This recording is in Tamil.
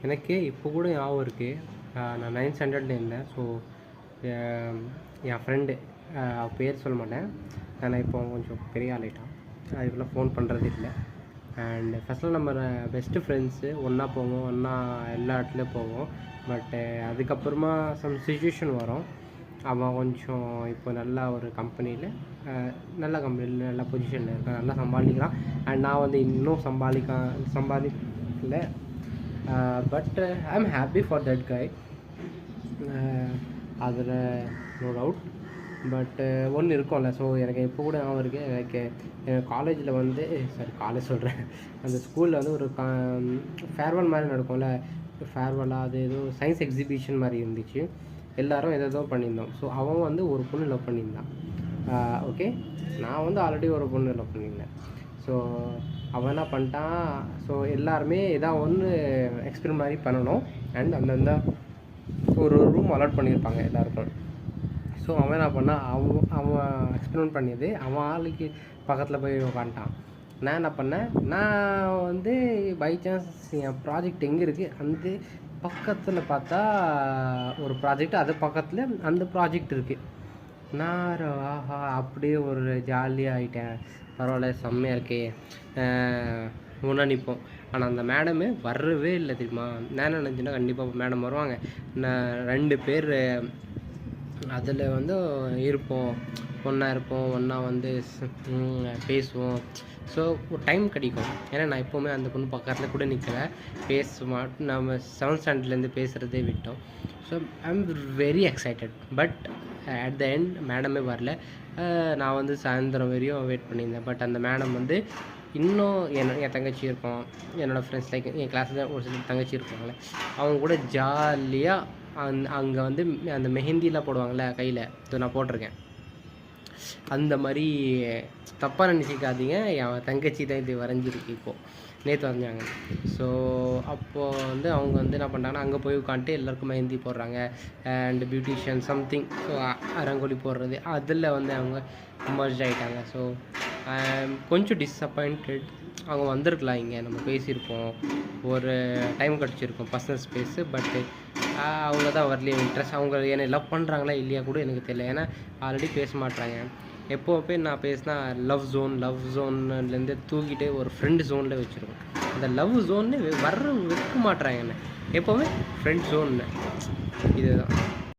எனக்கு இப்போ கூட ஞாபகம் இருக்குது. நான் 9th ஸ்டாண்டர்டில் இருந்தேன். ஸோ என் ஃப்ரெண்டு, பேர் சொல்ல மாட்டேன், நான் இப்போ கொஞ்சம் பெரிய ஆளாயிட்டான், அதுக்குள்ளே ஃபோன் பண்ணுறது இல்லை. அண்ட் ஃபஸ்ட்டில் நம்ம பெஸ்ட்டு ஃப்ரெண்ட்ஸு, ஒன்றா போவோம், ஒன்றா எல்லா இடத்துலையும் போவோம். பட்டு அதுக்கப்புறமா சம் சிச்சுவேஷன் வரும். அவன் கொஞ்சம் இப்போ நல்லா ஒரு கம்பெனியில், நல்ல கம்பெனியில் நல்ல பொசிஷனில் இருக்கான், நல்லா சம்பாதிக்கிறான். அண்ட் நான் வந்து இன்னும் சம்பாதிக்கல. But I am happy for that guy, அதில் நோ டவுட். பட்டு ஒன்று இருக்கும்ல. ஸோ எனக்கு இப்போ கூட ஞாபகம் இருக்குது. எனக்கு காலேஜில் வந்து காலேஜ் சொல்கிறேன், அந்த ஸ்கூலில் வந்து ஒரு ஃபேர்வெல் மாதிரி நடக்கும்ல. ஃபேர்வெல்லாக அது ஏதோ சயின்ஸ் எக்ஸிபிஷன் மாதிரி இருந்துச்சு. எல்லோரும் எதோ பண்ணியிருந்தோம். ஸோ அவன் வந்து ஒரு பொண்ணு லவ் பண்ணியிருந்தான். ஓகே, நான் வந்து ஆல்ரெடி ஒரு பொண்ணு லவ் பண்ணியிருந்தேன். ஸோ அவன் என்ன பண்ணிட்டான், ஸோ எல்லாருமே ஏதாவது ஒன்று எக்ஸ்பெரிமெண்ட் மாதிரி பண்ணணும். அண்ட் அந்தந்த ஒரு ரூம் அலாட் பண்ணியிருப்பாங்க எல்லாருக்கும். ஸோ அவன் என்ன பண்ணான், அவன் எக்ஸ்பெரிமெண்ட் பண்ணியது அவன் ஆளுக்கு பக்கத்தில் போய் உட்காந்துட்டான். நான் என்ன பண்ணேன், நான் வந்து பை சான்ஸ் என் ப்ராஜெக்ட் எங்கே இருக்குது, அந்த பக்கத்தில் பார்த்தா ஒரு ப்ராஜெக்ட், அது பக்கத்தில் அந்த ப்ராஜெக்ட் இருக்குது. நான் ஆஹா அப்படியே ஒரு ஜாலியாக ஆகிட்டேன். பரவாயில்ல, செம்மையாக இருக்கே, ஒன்றா நிற்போம். ஆனால் அந்த மேடமு வரவே இல்லை தெரியுமா. நான் நினச்சேன்னா கண்டிப்பாக மேடம் வருவாங்க, நான் 2 பேர் அதில் வந்து இருப்போம், ஒன்றா இருப்போம், ஒன்றா வந்து பேசுவோம். ஸோ ஒரு டைம் கிடைக்கும். ஏன்னா நான் எப்போவுமே அந்த பொண்ணு பக்கத்தில் கூட நிற்கல, நம்ம 7th ஸ்டாண்டர்ட்லேருந்து பேசுகிறதே விட்டோம். So I am very excited. But at the end மேடமே வரல. நான் வந்து சாயந்தரம் வரையும் வெயிட் பண்ணியிருந்தேன். பட் அந்த மேடம் வந்து இன்னும் என் தங்கச்சி இருப்பான், என்னோடய ஃப்ரெண்ட்ஸ், லைக் என் கிளாஸில் ஒரு சில தங்கச்சி இருப்பாங்களே, அவங்க கூட ஜாலியாக அங்கே வந்து அந்த மெஹந்திலாம் போடுவாங்கள்ல கையில், இது நான் போட்டிருக்கேன். அந்த மாதிரி தப்பாக நினச்சிக்காதீங்க, என் தங்கச்சி தான் இது வரைஞ்சிருக்கு, இப்போது நேற்று வரைஞ்சாங்க. ஸோ அப்போது வந்து அவங்க வந்து என்ன பண்ணுறாங்கன்னா, அங்கே போய் உட்காந்துட்டு எல்லாருக்கும் மெஹந்தி போடுறாங்க. And beautician something, so rangoli போடுறது, அதில் வந்து அவங்க மர்ஜ் ஆகிட்டாங்க. ஸோ கொஞ்சம் டிஸப்பாயிண்டட். அவங்க வந்திருக்கலாம், இங்கே நம்ம பேசியிருப்போம், ஒரு டைம் கிடச்சிருக்கோம் பர்சனல் ஸ்பேஸு. பட்டு அவங்க தான் வரலையே. இன்ட்ரெஸ்ட், அவங்க என்னை லவ் பண்ணுறாங்களா இல்லையா கூட எனக்கு தெரியல. ஏன்னா ஆல்ரெடி பேச மாட்டாங்க. எப்போது நான் பேசினா லவ் ஜோன்லேருந்து தூக்கிட்டு ஒரு ஃப்ரெண்ட் ஜோனில் வச்சுருக்கோம். அந்த லவ் ஜோன்னு வைக்க மாட்டுறாங்க. என்ன எப்போவுமே ஃப்ரெண்ட் ஜோன்னு, இதுதான்.